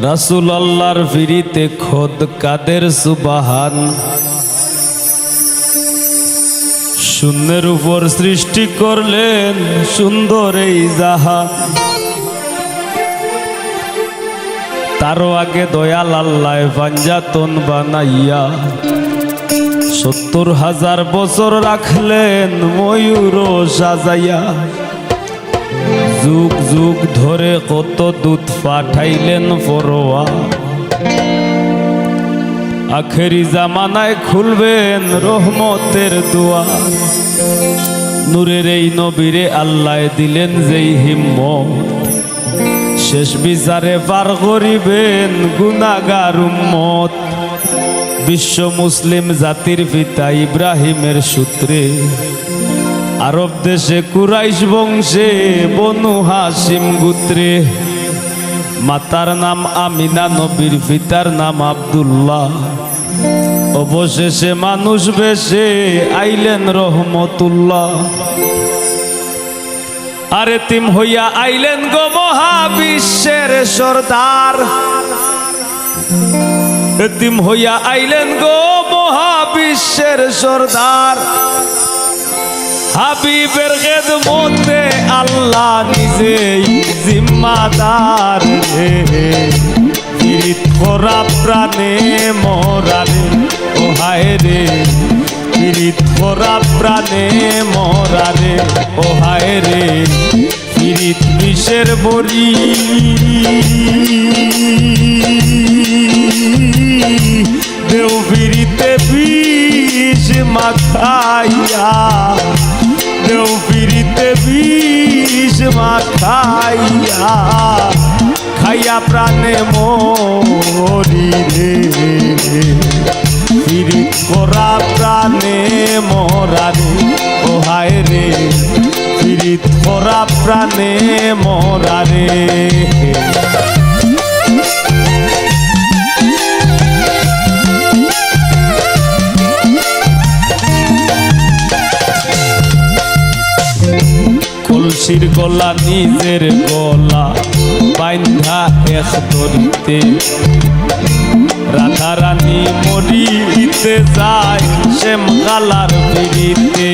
রাসূল আল্লাহর ফিরিতে খোদ কাদের সুবহান। শূন্যের উপর সৃষ্টি করলেন সুন্দর এই জাহান। তারও আগে দয়াল আল্লাহ পাঞ্জাতন বানাইয়া ৭০,০০০ বছর রাখলেন ময়ূর সাজাইয়া। যুগ যুগ ধরে কত দূত পাঠাইলেন ফরোয়া। আখেরি জামানায় খুলবেন রহমতের দুয়ার। নূরের এই নবীরে আল্লাহ দিলেন যেই হিম্মত, শেষ বিচারে পার করিবেন গুনাহগার উম্মত। বিশ্ব মুসলিম জাতির পিতা ইব্রাহিমের সূত্রে আরব দেশে কুরাইশ বংশে বনু হাশিম গোত্রে। মাতার নাম আমিনা, নবীর পিতার নাম আব্দুল্লাহ। অবশেষে মানুষ বেশে আইলেন রহমতুল্লাহ। আর এতিম হইয়া আইলেন গো মহাবিশ্বের সরদার। এতিম হইয়া আইলেন গো মহাবিশ্বের সরদার। হাবিবের খেদমতে আল্লাহ নিজেই জিম্মাদার। পীড়িত করা প্রাণে মরারে ও হায় রে। পীড়িত করা প্রাণে মরারে ও হায় রে। পীড়িত বিষের বড়ি দেও পীড়িতে বিষ মাখাইয়া। দেও পীড়িতে বিষ মাখাইয়া। খাইয়া প্রাণে মরি রে। পীড়িত করা প্রাণে মরারে ও হায় রে। পীড়িত করা প্রাণে মরারে। কলসির গলা নিজের গলা বাইন্ধা এক দড়িতে। রাধা রানী মরিতে যায় শ্যাম কালার পিড়িতে।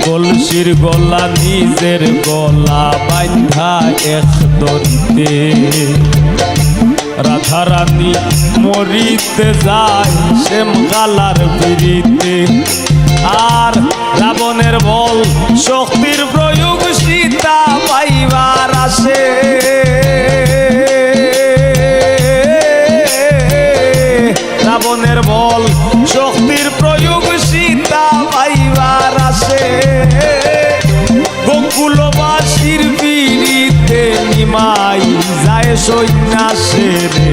কলসির গলা নিজের গলা বাইন্ধা এক দড়িতে। রাধা রানী মরিতে যায় শ্যাম কালার পিড়িতে। আর রাবণের বল শক্তির প্রয়োগ সীতা পাইবার আসে। রাবণের বল শক্তির প্রয়োগ সীতা পাইবার আসে। গোকুলবাসীর পিড়িতে নিমাই যায় সন্ন্যাসে রে।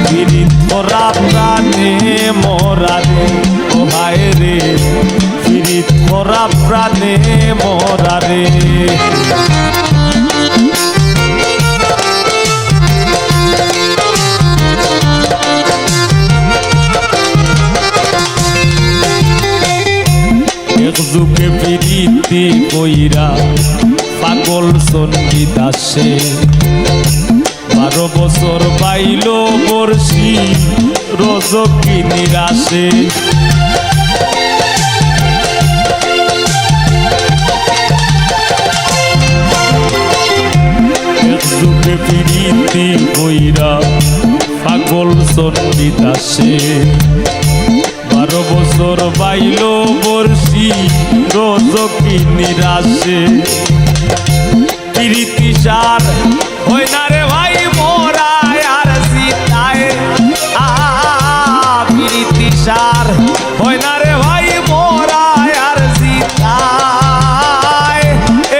পীড়িত করা প্রাণে মরারে ও হায় রে। পীড়িত করা প্রাণে মরারে। এক যুগে পীড়িতি কইরা পাগল চণ্ডী দাসে। 12 বছর পাইল বর্ষি রজকি নিরাশে। এক যুগে পীড়িতি কইরা পাগল চণ্ডী দাসে। 12 বছর পাইল বর্ষি রজকি নিরাশে। পীড়িতি সার হয় না রে ভাই মোরায় আর সীতায়। পীড়িতি সার হয় না রে ভাই মোরায় আর সীতায়।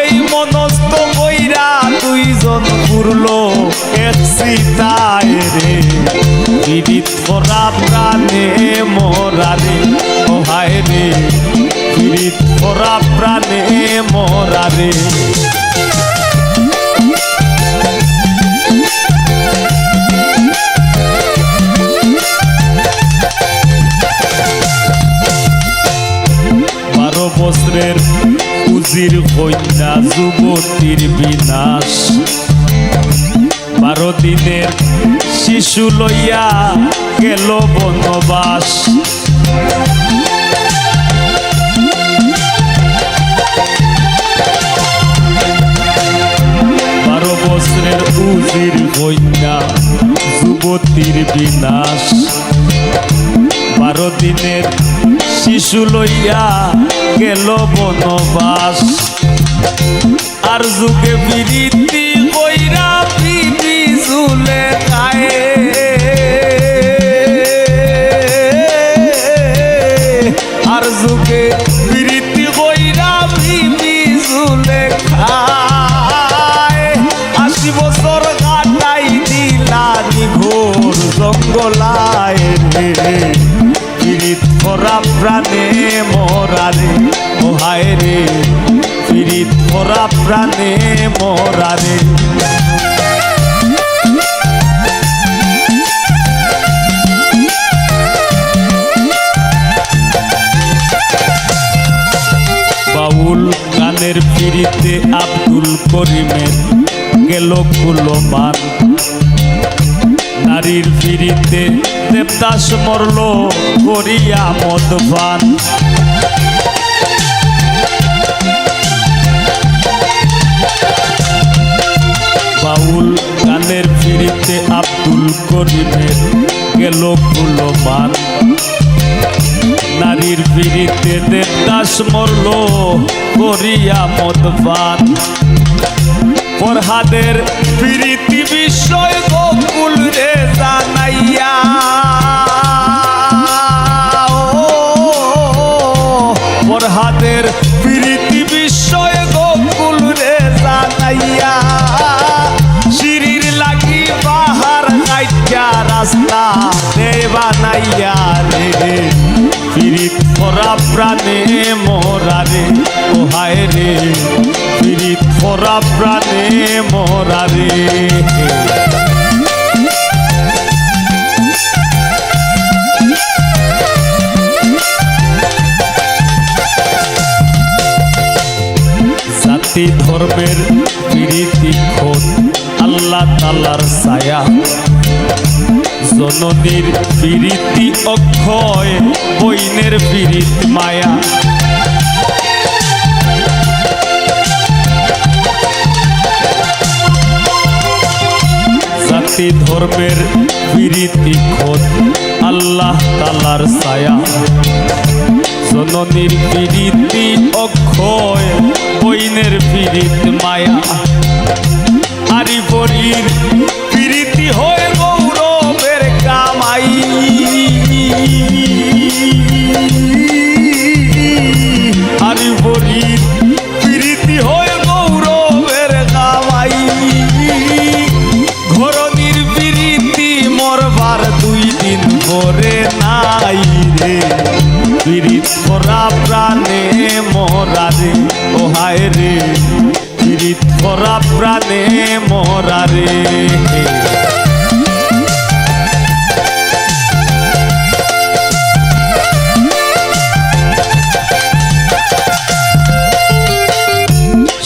এই মনস্থ কইরা দুইজন পুরলো এক সীতায় রে। পীড়িত করা প্রাণে মরারে ও হায় রে। পীড়িত করা প্রাণে মরারে। বছরের উজির কন্যা যুবতীর বিনাশ 12 দিনের শিশু লইয়া গেল বনবাস 12 বছরের উজির কন্যা যুবতীর বিনাশ 12 দিনের শিশু লইয়া গেল বনবাস আর যুগে বিরীতি কইরা বিবি ঝুলে খায় আর যুগে বিরীতি কইরা বিবি ঝুলে খায় 80 বছর কাটাই দিলা নিঘোর জঙ্গলায় রে পীড়িত করা প্রাণে মরারে ও হায় রে পীড়িত করা প্রাণে মরারে বাউল গানের পীড়িতে আব্দুল করিমের গেল কুলমান নারীর পীড়িতে দেবদাস মরল করিয়া মদপান বাউল গানের পীড়িতে আব্দুল করিমের গেল কুলমান নারীর পীড়িতে দেবদাস মরল করিয়া মদপান ফরহাদের পীড়িতি বিষয় গোকুল রে জানাইয়া ফরহাদের পীড়িতি বিষয় গোকুল রে জানাইয়া শিরির লাগি বাহার গাইয়া রাস্তা দে বানাইয়া রে পীড়িত করা প্রাণে মরারে ও হায় রে পীড়িত করা প্রাণে মরারে জাতি ধর্মের পীড়িতি খোদ আল্লাহ তাআলার ছায়া জননীর পীড়িতি অক্ষয় বইনের পীড়িত মায়া জাতি ধর্মের পীড়িতি খোদ আল্লাহ তাআলার ছায়া জননীর পীড়িতি অক্ষয় বইনের পীড়িত মায়া আরি বরির পীড়িতি হয়ে গৌরবের কামাই আরি বরির পীড়িতি হয়ে গৌরবের কামাই ঘরনির পীড়িতি মরবার 2 দিন পরে নাই রে পীড়িত করা প্রাণে মরারে ও হায় রে পীড়িত করা প্রাণে মরারে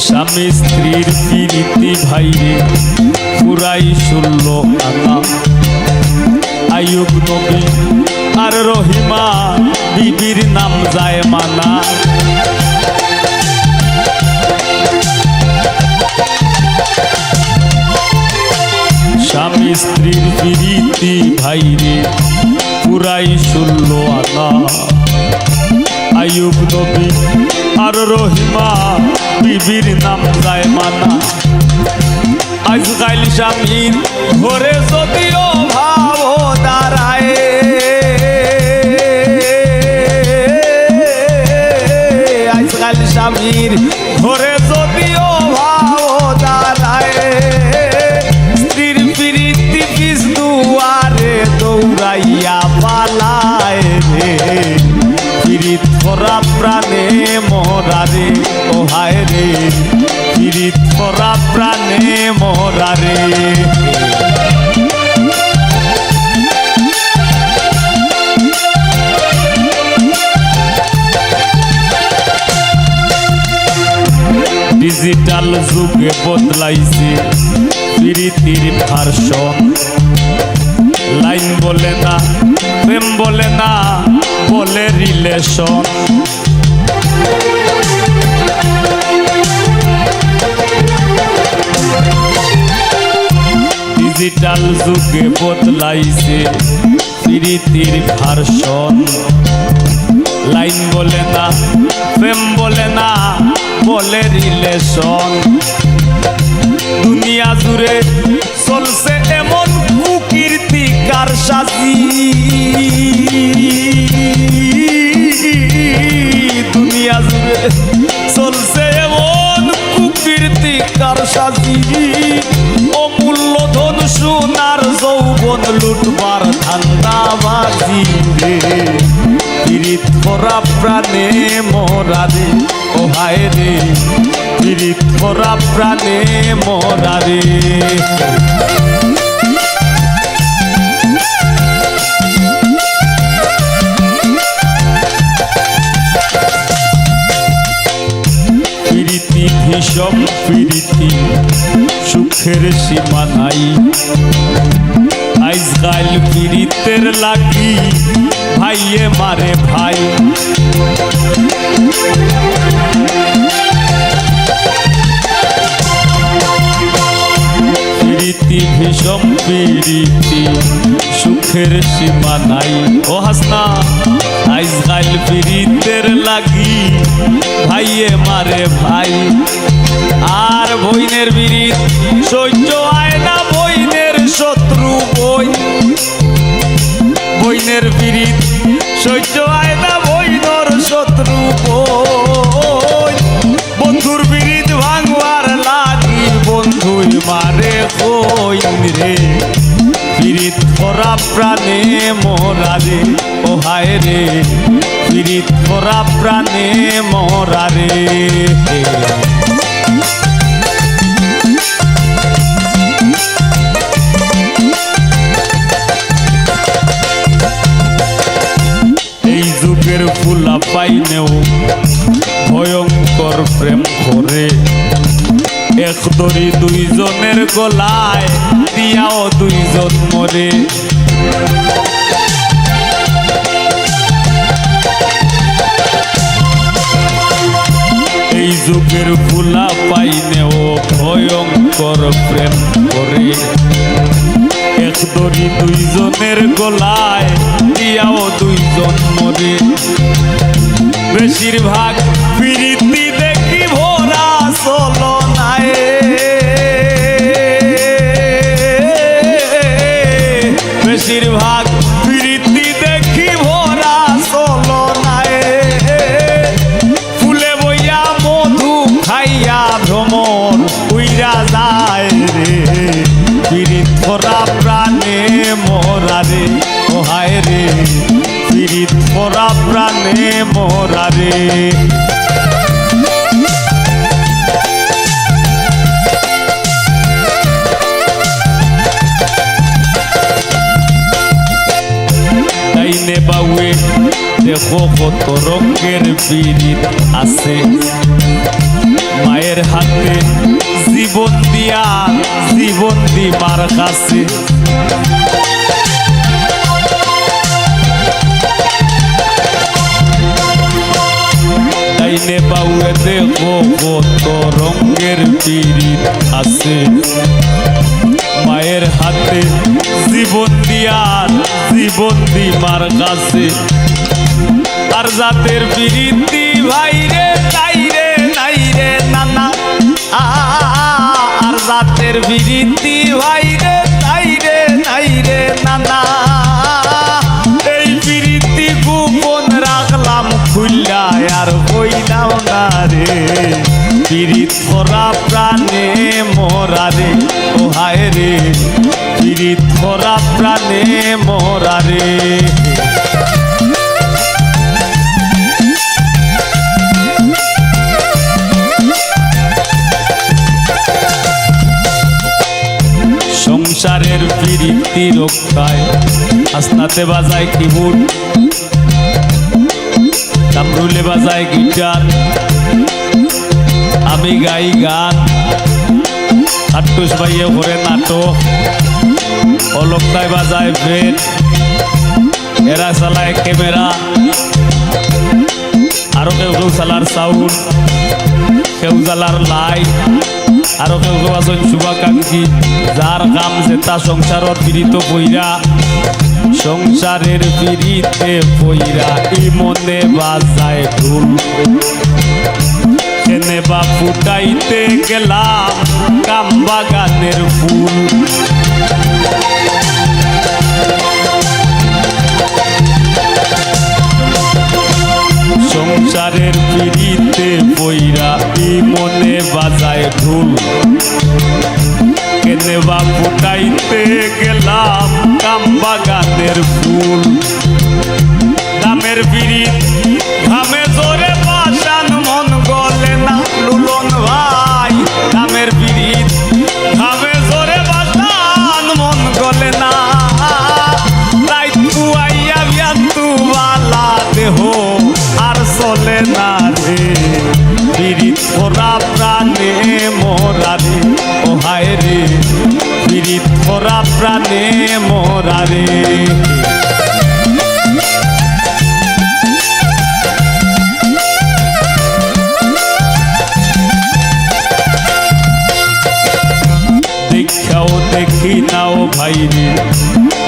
স্বামী স্ত্রীর পীড়িতি ভাইরে পুরাই 16 আনা আইয়ুব নবী আর রহিমা বিবির নাম যায় মানা স্বামী স্ত্রীর পীড়িতি ভাইরে পুরাই 16 আনা আইয়ুব নবী আর রহিমা বিবির নাম যায় মানা আজকাল স্বামীর ঘরে যদিও ভাব দাঁড়ায় আজকাল স্বামীর ঘরে যদিও ভাব দাঁড়ায় স্ত্রীর পীড়িতি পিছ দুয়ারে দৌড়াইয়া পালায় রে পীড়িত করা প্রাণে মরারে ও হায় রে পীড়িত করা প্রাণে মরারে ডিজিটাল যুগে বদলাইছে প্রীতির ভার্সন লাইন বলে না প্রেম বলে না বলে রিলেশন ডিজিটাল যুগে বদলাইছে প্রীতির ভার্সন লাইন বলে না প্রেম বলে না বলে রিলেশন দুনিয়া জুড়ে চলছে এমন কুকীর্তি কারসাজি দুনিয়া জুড়ে চলছে এমন কুকীর্তি কারসাজি অমূল্য ধন সোনার যৌবন লুটবার ধান্দাবাজি রে পীড়িত করা প্রাণে মরা রে ও হায় রে পীড়িত করা প্রাণে মরা রে প্রীতি ভীষণ প্রীতি সুখের সীমা নাই আজকাল পীড়িতের লাগি ভাইয়ে মারে ভাই প্রীতি ভীষণ প্রীতি সুখের সীমা নাই ও হাসনা আজকাল পীড়িতের লাগি ভাইয়ে মারে ভাই আর বইনের বিরিত সহ্য হয় না বইনের শত্রু বই বইনের বিরিত সহ্য হয় না বইনের শত্রু বই বন্ধুর বিরিত ভাঙবার লাগি বন্ধুই মারে কই রে পীড়িত করা প্রাণে মরা রে ও হায় রে পীড়িত করা প্রাণে মরা রে এই যুগের ফুলা পাইনেও ভয়ঙ্কর প্রেম করে এক দড়ি দুইজনের গলায় দিয়াও দুইজন মরে এই যুগের ফুলা পাইনেও ভয়ঙ্কর প্রেম করে এক দড়ি দুইজনের গলায় দিয়াও দুইজন মরে বেশিরভাগ প্রীতি দেখি ভরা চলনায় বেশিরভাগ প্রীতি দেখি ভরা চলনায় ফুলে বইয়া মধু খাইয়া ভ্রমণ উইরা যায় রে পীড়িত করা প্রাণে মরা রে ও হায় রে পীড়িত করা প্রাণে মরা রে ডাইনে বাউয়ে দেখো কত রঙের পীড়িত আছে মায়ের হাতে জীবন দিয়া জীবন দিবার কাছে ডাইনে বাউয়ে দেখো কত রঙের পীড়িত আছে মায়ের হাতে জীবন দিয়ার জীবন দিবার কাছে আর জাতের প্রীতি ভাই রে নাই রে নাই রে নানা আর জাতের প্রীতি ভাই রে নাই রে নাই রে নানা এই প্রীতি গোপন রাখলাম খুললা আর কইলাম না রে পীড়িত করা প্রাণে মরা রে ও হায় রে পীড়িত করা প্রাণে মরা রে সংসারের প্রীতি রক্ষায় আস্তাতে বাজায় কিবোর্ড কামরুলে বাজায় গিটার আমি গাই গান, আট্টুস ভাইয়ে করে নাটক, অলকটাই বাজায় বেট, এরা চালায় ক্যামেরা, আরো কেউ কেউ চালার সাউন্ড, কেউ জ্বালার লাইট, আরো কেউ কেউ আছেন শুভাকাঙ্ক্ষী, যার কাম যেটা সংসারত পীড়িত বইরা, সংসারের পীড়িতে বইরা ইমনে বাজায় ঢোল। কেনে বা ফুটাইতে গেলাম কাম বাগানের ফুল। সংসারের পীড়িতে বইরা ইমনে বাজায় ঢোল। কেনে বা ফুটাইতে গেলাম কাম বাগানের ফুল। দামের পীড়িত ঘামে জোরে পাশান মন গলে না লুলন ভাই। দামের পীড়িত ঘামে জোরে পাশান মন গলে না। রাইত কুয়াইয়া বিয়ান্তু বালা দেহ আর চলে না রে। পীড়িত ওরা প্রাণে মোরা রে, ও হায় রে পীড়িত ওরা প্রাণে মোরা রে। দেখাও দেখি নাও ভাই রে,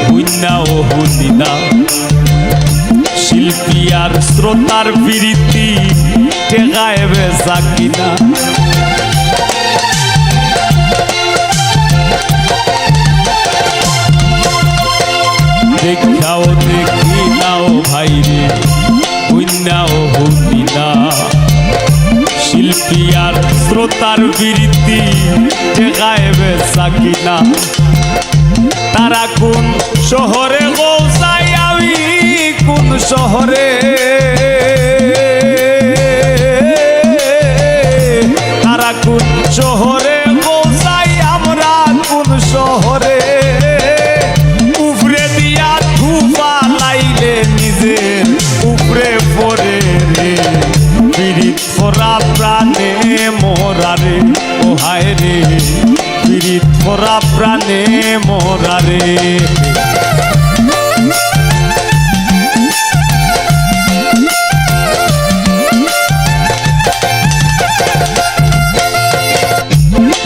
বুঝনাও হুনি না। শিল্পী আর শ্রোতার প্রীতি টেকায় বেচা কিনা। দেখাও দেখি নাও ভাই রে, বুঝনাও হুনি না। শিল্পী আর শ্রোতার প্রীতি টেকায় বেচা কিনা। তারা কোন শহরে পৌঁছাই আমি কোন শহরে। তারা কোন শহরে পৌঁছাই আমরা কোন শহরে। উপরে দিয়া ধুপা লাইলে নিজের উপরে পড়ে রে। পীড়িত পরা প্রাণে মোরা রে, ও হায় রে পীড়িত পরা প্রাণে মোরা রে।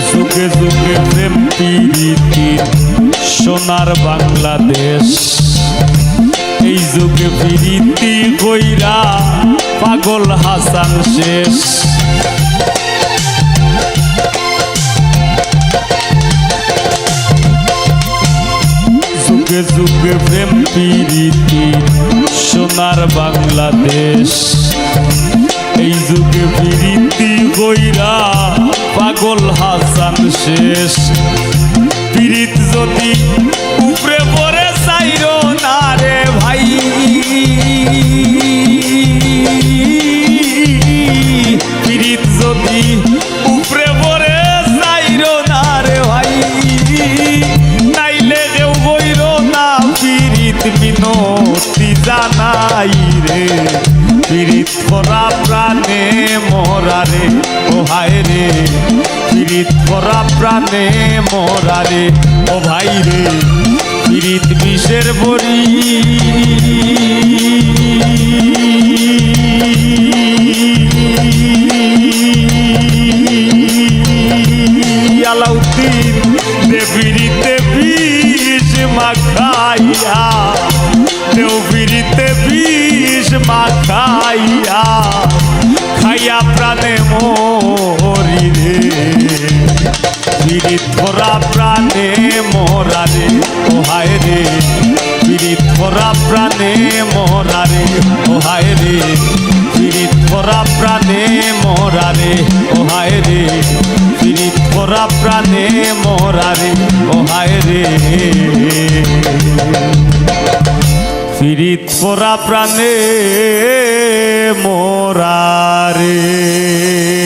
যুগে যুগে প্রেম পীড়িতির সোনার বাংলাদেশ। এই যুগে পীড়িতি কইরা পাগল হাসান শেষ। যুগে যুগে প্রেম পীড়িতির সোনার বাংলাদেশ। এই যুগে পীড়িতি কইরা পাগল হাসান শেষ। পীড়িত যদি উপরে পড়ে চাইরো না রে ভাই। পীড়িত যদি উপরে পড়ে চাইরো না রে ভাই। নাইলে কেউ বইরো না পীড়িত মিনতি জানাই রে। পীড়িত পরা প্রাণে মোরা রে, ও হায় রে পীড়িত পরা প্রাণে মোরা রে। ও ভাই রে পীড়িত বিষের বড়ি। আলাউদ্দিন দে পীড়িতে বিষ মাখাইয়া, দেও পীড়িতে বিষ মাখাইয়া। খাইয়া প্রাণে মরি রে। পীড়িত পরা প্রাণে মোরা রে, ও হায় রে পীড়িত পরা প্রাণে মোরা রে। ও হায় রে পীড়িত পরা প্রাণে মোরা রে। ও হায় রে পীড়িত পরা প্রাণে মোরা রে। ও হায় রে পীড়িত পরা প্রাণে মোরা রে।